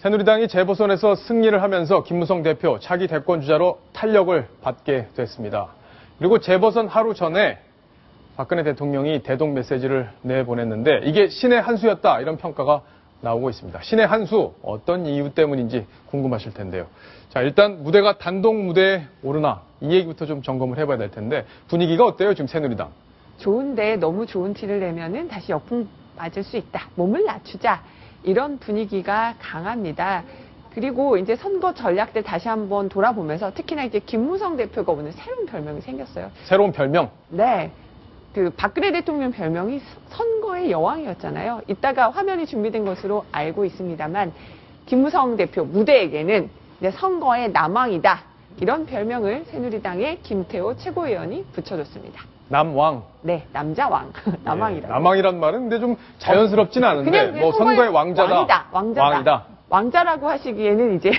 새누리당이 재보선에서 승리를 하면서 김무성 대표 차기 대권 주자로 탄력을 받게 됐습니다. 그리고 재보선 하루 전에 박근혜 대통령이 대동 메시지를 내보냈는데 이게 신의 한 수였다 이런 평가가 나오고 있습니다. 신의 한 수, 어떤 이유 때문인지 궁금하실 텐데요. 자, 일단 무대가 단독 무대에 오르나 이 얘기부터 좀 점검을 해봐야 될 텐데 분위기가 어때요 지금 새누리당? 좋은데 너무 좋은 티를 내면은 다시 역풍 맞을 수 있다. 몸을 낮추자. 이런 분위기가 강합니다. 그리고 이제 선거 전략들 다시 한번 돌아보면서 특히나 이제 김무성 대표가 오늘 새로운 별명이 생겼어요. 새로운 별명? 네. 그 박근혜 대통령 별명이 선거의 여왕이었잖아요. 이따가 화면이 준비된 것으로 알고 있습니다만 김무성 대표 무대에게는 이제 선거의 남왕이다. 이런 별명을 새누리당의 김태호 최고위원이 붙여줬습니다. 남왕. 네, 남자왕. 남왕이라고. 남왕이란 말은 근데 좀 자연스럽진 않은데 그냥 뭐 선거의 왕자다. 왕자다. 왕이다. 왕자라고 하시기에는 이제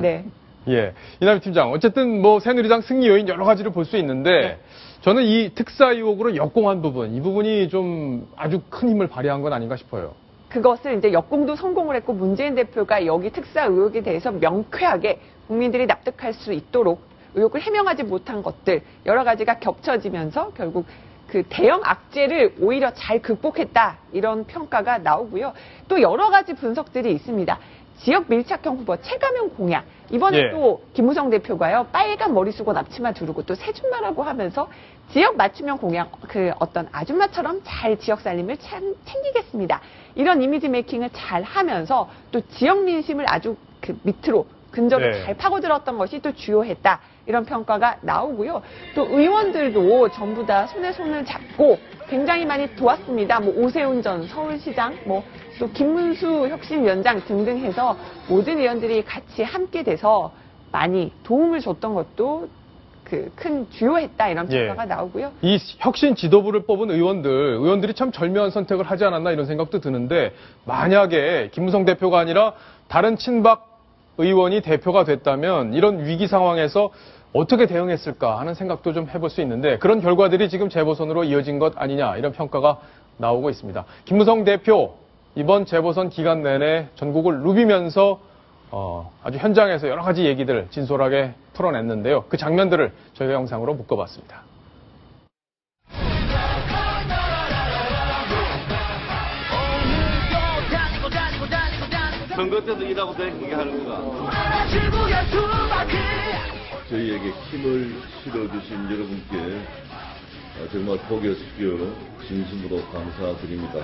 네. 예, 이남희 팀장. 어쨌든 뭐 새누리당 승리 요인 여러 가지를 볼 수 있는데 네. 저는 이 특사 의혹으로 역공한 부분, 이 부분이 좀 아주 큰 힘을 발휘한 건 아닌가 싶어요. 그것을 이제 역공도 성공을 했고 문재인 대표가 여기 특사 의혹에 대해서 명쾌하게 국민들이 납득할 수 있도록 의혹을 해명하지 못한 것들 여러 가지가 겹쳐지면서 결국 그 대형 악재를 오히려 잘 극복했다 이런 평가가 나오고요. 또 여러 가지 분석들이 있습니다. 지역 밀착형 후보 체감형 공약 이번에 또 김무성 대표가요 빨간 머리 쓰고 앞치마 두르고 또 새줌마라고 하면서 지역 맞춤형 공약 그 어떤 아줌마처럼 잘 지역 살림을 챙기겠습니다. 이런 이미지 메이킹을 잘 하면서 또 지역 민심을 아주 그 밑으로 근저로 잘 파고들었던 것이 또 주요했다. 이런 평가가 나오고요. 또 의원들도 전부 다 손에 손을 잡고 굉장히 많이 도왔습니다. 뭐 오세훈 전 서울시장, 뭐 또 김문수 혁신위원장 등등 해서 모든 의원들이 같이 함께 돼서 많이 도움을 줬던 것도 그 큰 주요했다 이런 평가가 나오고요. 이 혁신 지도부를 뽑은 의원들이 참 절묘한 선택을 하지 않았나 이런 생각도 드는데 만약에 김무성 대표가 아니라 다른 친박 의원이 대표가 됐다면 이런 위기 상황에서 어떻게 대응했을까 하는 생각도 좀 해볼 수 있는데 그런 결과들이 지금 재보선으로 이어진 것 아니냐 이런 평가가 나오고 있습니다. 김무성 대표 이번 재보선 기간 내내 전국을 누비면서 아주 현장에서 여러 가지 얘기들을 진솔하게 풀어냈는데요. 그 장면들을 저희가 영상으로 묶어봤습니다. 선거 때도 일하고 다니게 하는 거가. 저희에게 힘을 실어주신 여러분께 정말 복의 습교 진심으로 감사드립니다.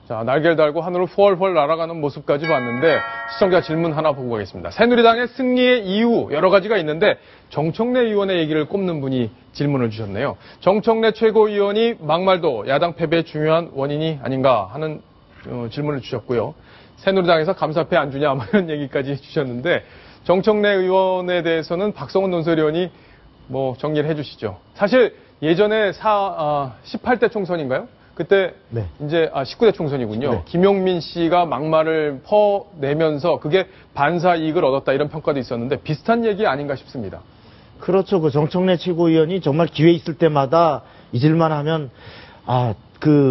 자, 날개를 달고 하늘을 훨훨 날아가는 모습까지 봤는데 시청자 질문 하나 보고 가겠습니다. 새누리당의 승리의 이유 여러 가지가 있는데 정청래 의원의 얘기를 꼽는 분이 질문을 주셨네요. 정청래 최고위원이 막말도 야당 패배의 중요한 원인이 아닌가 하는 질문을 주셨고요. 새누리당에서 감사패 안 주냐 이런 얘기까지 주셨는데 정청래 의원에 대해서는 박성훈 논설위원이 뭐 정리를 해주시죠. 사실 예전에 18대 총선인가요? 그때 이제 19대 총선이군요. 김용민 씨가 막말을 퍼내면서 그게 반사 이익을 얻었다 이런 평가도 있었는데 비슷한 얘기 아닌가 싶습니다. 그렇죠. 그 정청래 최고위원이 정말 기회 있을 때마다 잊을만 하면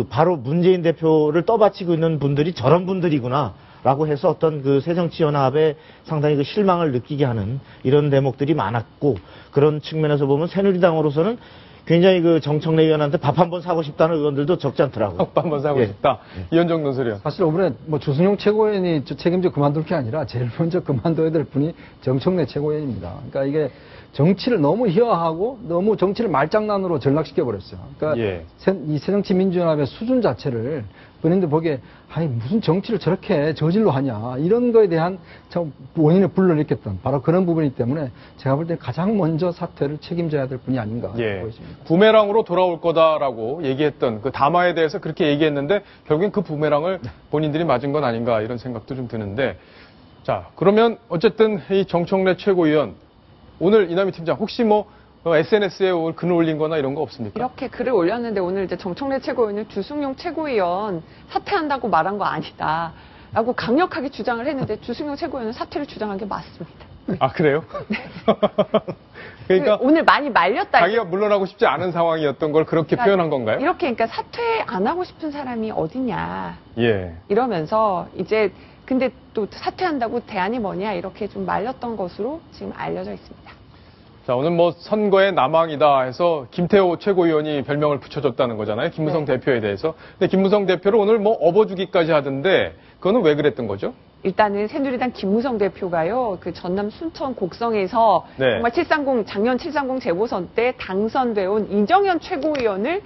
바로 문재인 대표를 떠받치고 있는 분들이 저런 분들이구나. 라고 해서 어떤 그 새정치연합에 상당히 그 실망을 느끼게 하는 이런 대목들이 많았고 그런 측면에서 보면 새누리당으로서는 굉장히 그 정청래 의원한테 밥 한 번 사고 싶다는 의원들도 적지 않더라고요. 밥 한 번 사고 싶다. 이현정 논설위원. 사실 이번에 뭐 조승용 최고위원이 책임져 그만둘 게 아니라 제일 먼저 그만둬야 될 분이 정청래 최고위원입니다. 그러니까 이게 정치를 너무 희화하고 너무 정치를 말장난으로 전락시켜버렸어요. 그러니까 이 새정치민주연합의 수준 자체를 본인들 보기에 무슨 정치를 저렇게 저질로 하냐 이런 거에 대한 원인을 불러일으켰던 바로 그런 부분이기 때문에 제가 볼 때 가장 먼저 사퇴를 책임져야 될 분이 아닌가 보여집니다. 부메랑으로 돌아올 거다라고 얘기했던 그 담화에 대해서 그렇게 얘기했는데 결국엔 그 부메랑을 본인들이 맞은 건 아닌가 이런 생각도 좀 드는데 자 그러면 어쨌든 이 정청래 최고위원 오늘 이남희 팀장 혹시 뭐 SNS에 글을 올린 거나 이런 거 없습니까? 이렇게 글을 올렸는데 오늘 이제 정청래 최고위원은 주승용 최고위원 사퇴한다고 말한 거 아니다. 라고 강력하게 주장을 했는데 주승용 최고위원은 사퇴를 주장한 게 맞습니다. 아, 그래요? 그러니까 오늘 많이 말렸다. 자기가 물러나고 싶지 않은 상황이었던 걸 그렇게 표현한 건가요? 이렇게 그러니까 사퇴 안 하고 싶은 사람이 어디냐. 예. 이러면서 이제 근데 또 사퇴한다고 대안이 뭐냐 이렇게 좀 말렸던 것으로 지금 알려져 있습니다. 자, 오늘 뭐 선거의 남왕이다 해서 김태호 최고위원이 별명을 붙여줬다는 거잖아요. 김무성 네. 대표에 대해서. 근데 김무성 대표를 오늘 뭐 업어주기까지 하던데 그거는 왜 그랬던 거죠? 일단은 새누리당 김무성 대표가요, 그 전남 순천 곡성에서 네. 정말 작년 730 재보선 때 당선돼 온 이정현 최고위원을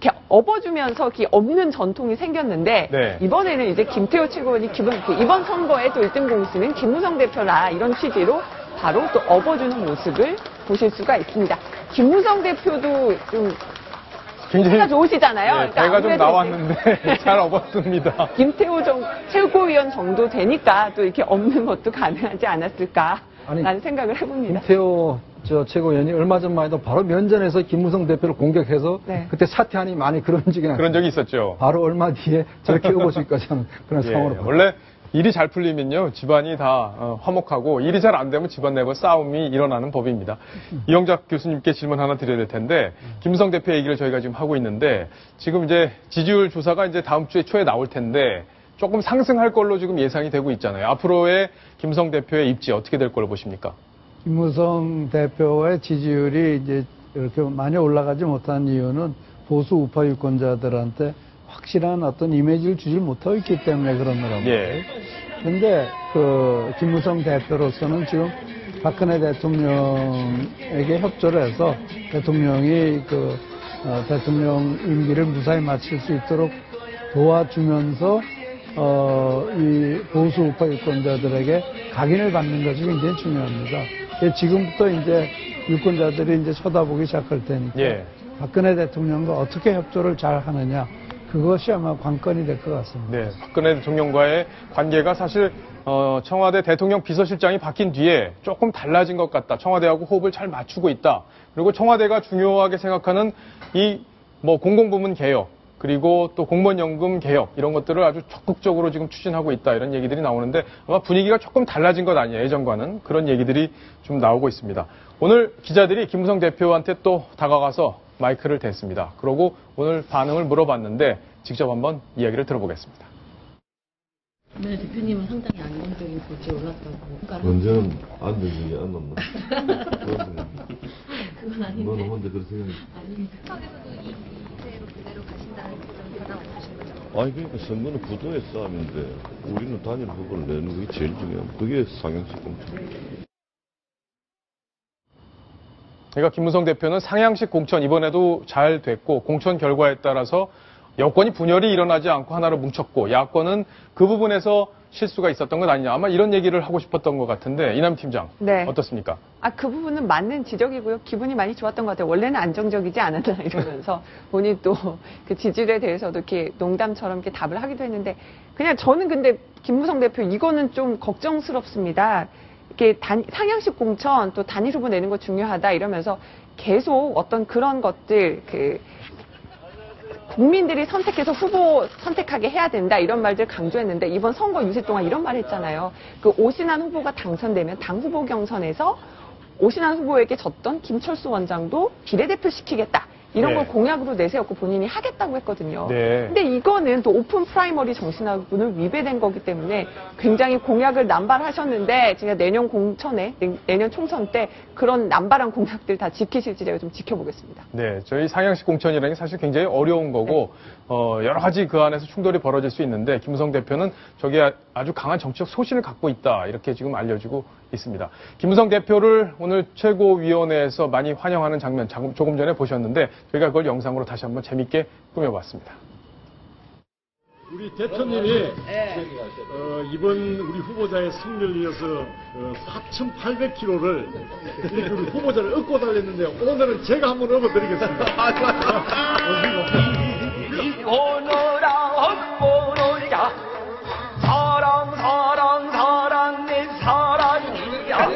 이렇게 업어주면서 이렇게 없는 전통이 생겼는데 네. 이번에는 이제 김태호 최고위원이 이번 선거에 또 1등 공신은 김무성 대표라 이런 취지로 바로 또 업어주는 모습을 보실 수가 있습니다. 김무성 대표도 좀 굉장히 배가 좋으시잖아요. 네, 그러니까 배가 좀 아무래도 나왔는데 잘 업었습니다. 김태호 최고위원 정도 되니까 또 이렇게 없는 것도 가능하지 않았을까라는 아니, 생각을 해봅니다. 김태호 최고위원이 얼마 전만 해도 바로 면전에서 김무성 대표를 공격해서 네. 그때 사퇴하니 많이 그런 적이 났어요. 그런 적이 있었죠. 바로 얼마 뒤에 저렇게 업어주기까지 하는 그런 예, 상황으로. 원래 일이 잘 풀리면요, 집안이 다 화목하고 일이 잘 안 되면 집안 내부 싸움이 일어나는 법입니다. 이영작 교수님께 질문 하나 드려야 될 텐데, 김무성 대표 얘기를 저희가 지금 하고 있는데, 지금 이제 지지율 조사가 이제 다음 주에 초에 나올 텐데, 조금 상승할 걸로 지금 예상이 되고 있잖아요. 앞으로의 김무성 대표의 입지 어떻게 될 걸로 보십니까? 김무성 대표의 지지율이 이제 이렇게 많이 올라가지 못한 이유는 보수 우파 유권자들한테 확실한 어떤 이미지를 주질 못하고 있기 때문에 그런 거라고. 예. 근데 김무성 대표로서는 지금 박근혜 대통령에게 협조를 해서 대통령이 대통령 임기를 무사히 마칠 수 있도록 도와주면서 이 보수 우파 유권자들에게 각인을 받는 것이 굉장히 중요합니다. 지금부터 이제 유권자들이 이제 쳐다보기 시작할 테니까 예. 박근혜 대통령과 어떻게 협조를 잘 하느냐 그것이 아마 관건이 될 것 같습니다. 네, 박근혜 대통령과의 관계가 사실 청와대 대통령 비서실장이 바뀐 뒤에 조금 달라진 것 같다. 청와대하고 호흡을 잘 맞추고 있다. 그리고 청와대가 중요하게 생각하는 이 뭐 공공부문 개혁 그리고 또 공무원연금 개혁 이런 것들을 아주 적극적으로 지금 추진하고 있다 이런 얘기들이 나오는데 아마 분위기가 조금 달라진 것 아니에요. 예전과는 그런 얘기들이 좀 나오고 있습니다. 오늘 기자들이 김무성 대표한테 또 다가가서 마이크를 댔습니다. 그러고 오늘 반응을 물어봤는데 직접 한번 이야기를 들어보겠습니다. 네, 대표님은 상당히 안정적인 고지에 올랐다고. 언제는 안정적이 안 넘나? 그건 아닌데. 너는 혼자 그렇게 생각해. 아니, 이대로 그대로 가신다는 그런 변화 없으신 거죠? 아니, 그러니까 선거는 구도의 싸움인데, 우리는 단일 후보를 내는 게 제일 중요한, 그게 상향식 공천. 그러니까 김무성 대표는 상향식 공천 이번에도 잘 됐고 공천 결과에 따라서 여권이 분열이 일어나지 않고 하나로 뭉쳤고 야권은 그 부분에서 실수가 있었던 것 아니냐. 아마 이런 얘기를 하고 싶었던 것 같은데 이남 팀장 네. 어떻습니까? 그 부분은 맞는 지적이고요. 기분이 많이 좋았던 것 같아요. 원래는 안정적이지 않았나 이러면서 본인 또 그 지지율에 대해서도 이렇게 농담처럼 이렇게 답을 하기도 했는데 그냥 저는 근데 김무성 대표 이거는 좀 걱정스럽습니다. 이렇게 상향식 공천 또 단일 후보 내는 거 중요하다 이러면서 계속 어떤 그런 것들 국민들이 선택해서 후보 선택하게 해야 된다 이런 말들 강조했는데 이번 선거 유세 동안 이런 말 했잖아요. 그 오신환 후보가 당선되면 당 후보 경선에서 오신환 후보에게 졌던 김철수 원장도 비례대표 시키겠다. 이런 네. 걸 공약으로 내세웠고 본인이 하겠다고 했거든요. 네. 근데 이거는 또 오픈 프라이머리 정신하고는 위배된 거기 때문에 굉장히 공약을 남발하셨는데 제가 내년 공천에 내년 총선 때 그런 남발한 공약들 다 지키실지 제가 좀 지켜보겠습니다. 네, 저희 상향식 공천이라는 게 사실 굉장히 어려운 거고 여러 가지 그 안에서 충돌이 벌어질 수 있는데 김무성 대표는 저게 아주 강한 정치적 소신을 갖고 있다 이렇게 지금 알려지고 있습니다. 김무성 대표를 오늘 최고위원회에서 많이 환영하는 장면 조금 전에 보셨는데 저희가 그걸 영상으로 다시 한번 재밌게 꾸며봤습니다. 우리 대표님이 이번 우리 후보자의 승리를 위해서 4,800kg를 우리 후보자를 얻고 달렸는데 오늘은 제가 한번 업어드리겠습니다. 오너라 업보노자 사랑 사랑 사랑 내 사랑이야.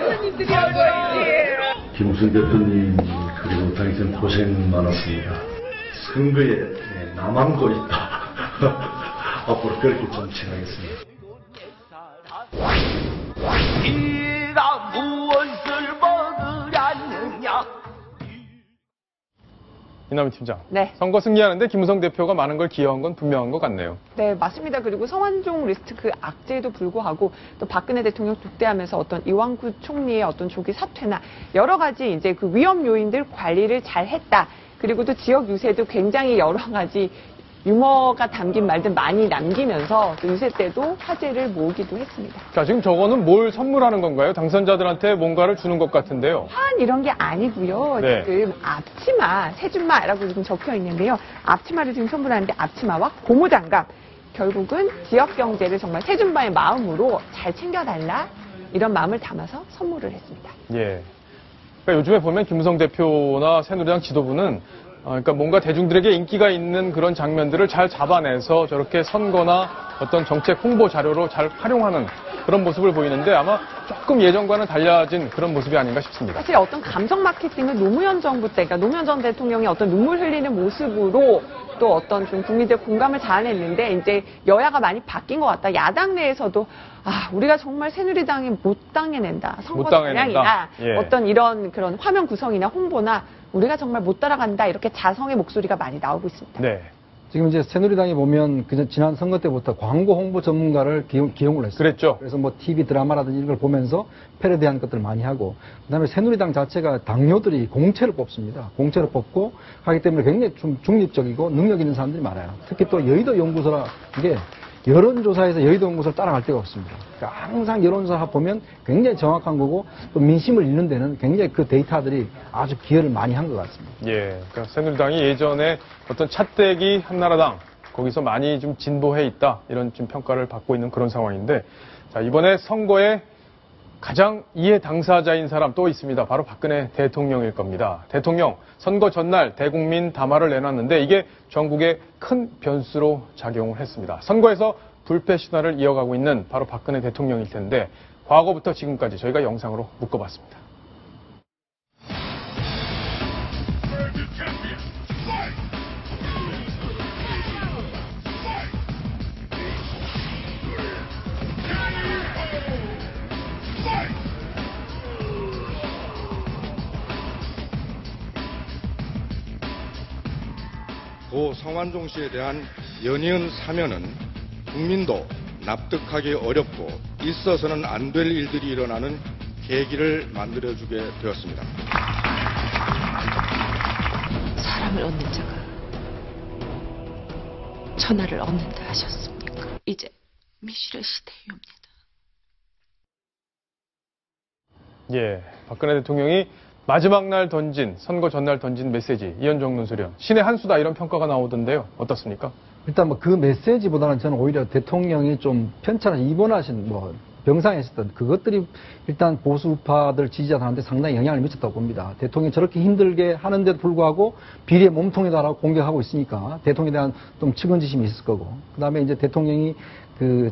김무성 대표님 그리고 당선 고생 많았습니다. 선거에 남한도 있다. 앞으로 그렇게 정치하겠습니다. 이가 이남희 팀장. 네. 선거 승리하는데 김무성 대표가 많은 걸 기여한 건 분명한 것 같네요. 네, 맞습니다. 그리고 성완종 리스트 그 악재에도 불구하고 또 박근혜 대통령 독대하면서 어떤 이왕구 총리의 어떤 조기 사퇴나 여러 가지 이제 그 위험 요인들 관리를 잘 했다. 그리고 또 지역 유세도 굉장히 여러 가지 유머가 담긴 말들 많이 남기면서 또 유세 때도 화제를 모으기도 했습니다. 자, 지금 저거는 뭘 선물하는 건가요? 당선자들한테 뭔가를 주는 것 같은데요. 화환 이런 게 아니고요. 네. 지금 앞치마, 새준마라고 지금 적혀 있는데요. 앞치마를 지금 선물하는데 앞치마와 고무장갑. 결국은 지역 경제를 정말 새준마의 마음으로 잘 챙겨달라 이런 마음을 담아서 선물을 했습니다. 예. 그러니까 요즘에 보면 김무성 대표나 새누리당 지도부는 그러니까 뭔가 대중들에게 인기가 있는 그런 장면들을 잘 잡아내서 저렇게 선거나 어떤 정책 홍보 자료로 잘 활용하는 그런 모습을 보이는데 아마 조금 예전과는 달라진 그런 모습이 아닌가 싶습니다. 사실 어떤 감정 마케팅은 노무현 정부 때, 그러니까 노무현 전 대통령이 어떤 눈물 흘리는 모습으로 또 어떤 좀 국민들 공감을 자아냈는데 이제 여야가 많이 바뀐 것 같다. 야당 내에서도 우리가 정말 새누리당이 못 당해낸다. 선거 전략이나 예. 어떤 이런 그런 화면 구성이나 홍보나 우리가 정말 못 따라간다. 이렇게 자성의 목소리가 많이 나오고 있습니다. 네. 지금 이제 새누리당이 보면 지난 선거 때부터 광고 홍보 전문가를 기용을 했어요. 그랬죠. 그래서 뭐 TV 드라마라든지 이런 걸 보면서 패러디한 것들을 많이 하고, 그다음에 새누리당 자체가 당뇨들이 공채를 뽑습니다. 공채를 뽑고 하기 때문에 굉장히 좀 중립적이고 능력 있는 사람들이 많아요. 특히 또 여의도 연구소라 이게 여론조사에서 여의도 연구소를 따라갈 데가 없습니다. 그러니까 항상 여론조사 보면 굉장히 정확한 거고 또 민심을 읽는 데는 굉장히 그 데이터들이 아주 기여를 많이 한 것 같습니다. 예. 그러니까 새누리당이 예전에 어떤 찻대기 한나라당 거기서 많이 좀 진보해 있다 이런 좀 평가를 받고 있는 그런 상황인데 자, 이번에 선거에 가장 이해 당사자인 사람 또 있습니다. 바로 박근혜 대통령일 겁니다. 대통령 선거 전날 대국민 담화를 내놨는데 이게 전국에 큰 변수로 작용을 했습니다. 선거에서 불패 신화를 이어가고 있는 바로 박근혜 대통령일 텐데 과거부터 지금까지 저희가 영상으로 묶어봤습니다. 고 성완종 씨에 대한 연이은 사면은 국민도 납득하기 어렵고 있어서는 안 될 일들이 일어나는 계기를 만들어주게 되었습니다. 사람을 얻는 자가 천하를 얻는다 하셨습니까? 이제 미실의 시대이옵니다. 예, 박근혜 대통령이 마지막 날 던진, 선거 전날 던진 메시지, 이현정 논설위원, 신의 한 수다 이런 평가가 나오던데요. 어떻습니까? 일단 뭐 그 메시지보다는 저는 오히려 대통령이 좀 편찮아 입원하신 병상에 있었던 그것들이 일단 보수파들 지지자들한테 상당히 영향을 미쳤다고 봅니다. 대통령이 저렇게 힘들게 하는데도 불구하고 비리의 몸통이다라고 공격하고 있으니까 대통령에 대한 좀 측은지심이 있을 거고, 그 다음에 이제 대통령이 그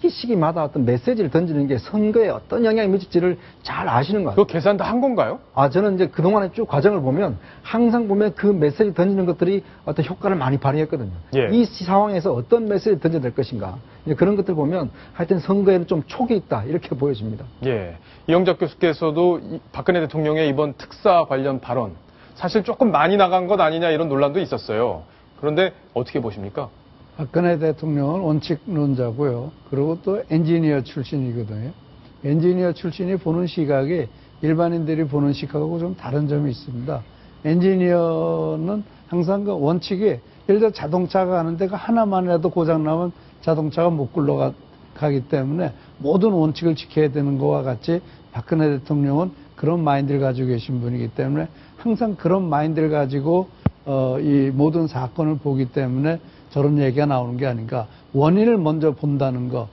시기마다 어떤 메시지를 던지는 게 선거에 어떤 영향이 미칠지를 잘 아시는 것 같아요. 그거 계산 다 한 건가요? 저는 이제 그동안의 쭉 과정을 보면 항상 보면 그 메시지 던지는 것들이 어떤 효과를 많이 발휘했거든요. 예. 이 상황에서 어떤 메시지를 던져야 될 것인가. 이제 그런 것들 보면 하여튼 선거에는 좀 촉이 있다. 이렇게 보여집니다. 예. 이영작 교수께서도 박근혜 대통령의 이번 특사 관련 발언, 사실 조금 많이 나간 것 아니냐 이런 논란도 있었어요. 그런데 어떻게 보십니까? 박근혜 대통령은 원칙론자고요. 그리고 또 엔지니어 출신이거든요. 엔지니어 출신이 보는 시각이 일반인들이 보는 시각하고 좀 다른 점이 있습니다. 엔지니어는 항상 그 원칙이 예를 들어 자동차가 가는데 그 하나만이라도 고장나면 자동차가 못 굴러가기 때문에 모든 원칙을 지켜야 되는 것과 같이 박근혜 대통령은 그런 마인드를 가지고 계신 분이기 때문에 항상 그런 마인드를 가지고 이 모든 사건을 보기 때문에 저런 얘기가 나오는 게 아닌가. 원인을 먼저 본다는 거.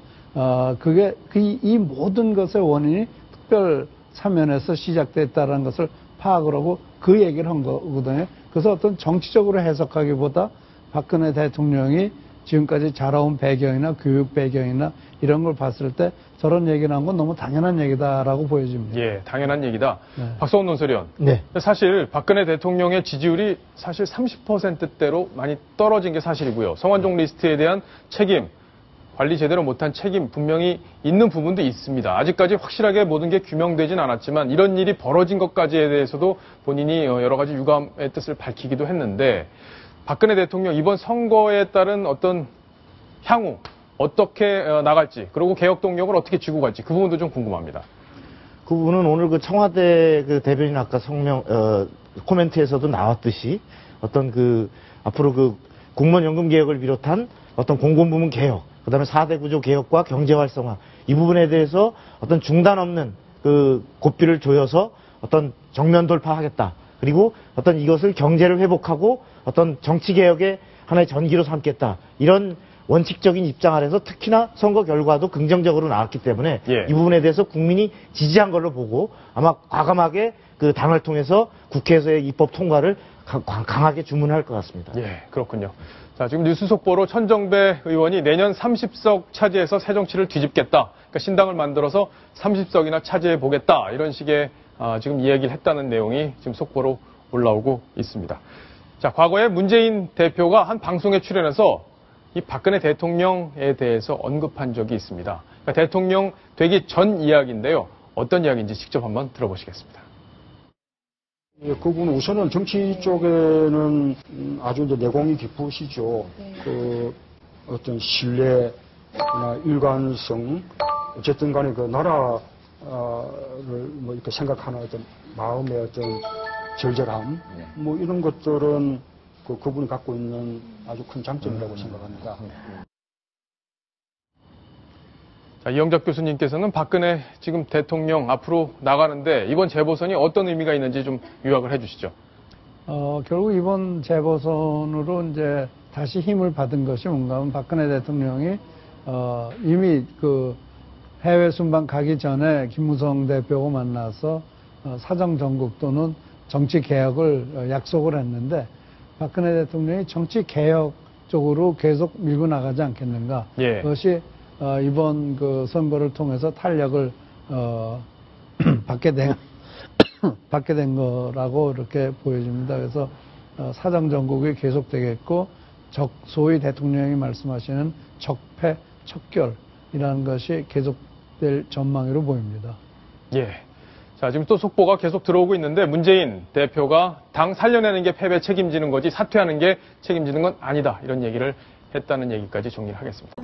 이 모든 것의 원인이 특별 사면에서 시작됐다는 것을 파악을 하고 그 얘기를 한 거거든요. 그래서 어떤 정치적으로 해석하기보다 박근혜 대통령이 지금까지 자라온 배경이나 교육 배경이나 이런 걸 봤을 때 저런 얘기 나온 건 너무 당연한 얘기다라고 보여집니다. 예, 당연한 얘기다. 네. 박성훈 논설위원. 네. 사실 박근혜 대통령의 지지율이 사실 30%대로 많이 떨어진 게 사실이고요. 성완종 리스트에 대한 책임, 관리 제대로 못한 책임 분명히 있는 부분도 있습니다. 아직까지 확실하게 모든 게 규명되진 않았지만 이런 일이 벌어진 것까지에 대해서도 본인이 여러 가지 유감의 뜻을 밝히기도 했는데 박근혜 대통령 이번 선거에 따른 어떤 향후 어떻게 나갈지 그리고 개혁 동력을 어떻게 쥐고 갈지 그 부분도 좀 궁금합니다. 그 부분은 오늘 그 청와대 그 대변인 아까 코멘트에서도 나왔듯이 어떤 그 앞으로 그 공무원연금 개혁을 비롯한 어떤 공공부문 개혁, 그다음에 4대 구조 개혁과 경제 활성화 이 부분에 대해서 어떤 중단 없는 그 고삐를 조여서 어떤 정면 돌파하겠다. 그리고 어떤 이것을 경제를 회복하고 어떤 정치 개혁의 하나의 전기로 삼겠다. 이런 원칙적인 입장 아래서 특히나 선거 결과도 긍정적으로 나왔기 때문에 이 부분에 대해서 국민이 지지한 걸로 보고 아마 과감하게 그 당을 통해서 국회에서의 입법 통과를 강하게 주문할 것 같습니다. 예, 그렇군요. 자, 지금 뉴스 속보로 천정배 의원이 내년 30석 차지해서 새정치를 뒤집겠다. 그러니까 신당을 만들어서 30석이나 차지해 보겠다. 이런 식의 지금 이야기를 했다는 내용이 지금 속보로 올라오고 있습니다. 자, 과거에 문재인 대표가 한 방송에 출연해서 이 박근혜 대통령에 대해서 언급한 적이 있습니다. 그러니까 대통령 되기 전 이야기인데요. 어떤 이야기인지 직접 한번 들어보시겠습니다. 예, 그분 우선은 정치 쪽에는 아주 이제 내공이 깊으시죠. 그 어떤 신뢰나 일관성, 어쨌든 간에 그 나라를 뭐 이렇게 생각하는 어떤 마음의 어떤 절절함, 뭐 이런 것들은 그분이 갖고 있는 아주 큰 장점이라고 생각합니다. 자, 이영작 교수님께서는 박근혜 지금 대통령 앞으로 나가는데 이번 재보선이 어떤 의미가 있는지 좀 요약을 해주시죠. 결국 이번 재보선으로 이제 다시 힘을 받은 것이 뭔가 하면 박근혜 대통령이 이미 그 해외 순방 가기 전에 김무성 대표하고 만나서 사정 전국 또는 정치 개혁을 약속을 했는데 박근혜 대통령이 정치 개혁 쪽으로 계속 밀고 나가지 않겠는가. 그것이 이번 그 선거를 통해서 탄력을 받게 된 거라고 이렇게 보여집니다. 그래서 사정 전국이 계속되겠고 소위 대통령이 말씀하시는 적폐 척결이라는 것이 계속될 전망으로 보입니다. 예. 자, 지금 또 속보가 계속 들어오고 있는데 문재인 대표가 당 살려내는 게 패배 책임지는 거지 사퇴하는 게 책임지는 건 아니다. 이런 얘기를 했다는 얘기까지 정리를 하겠습니다.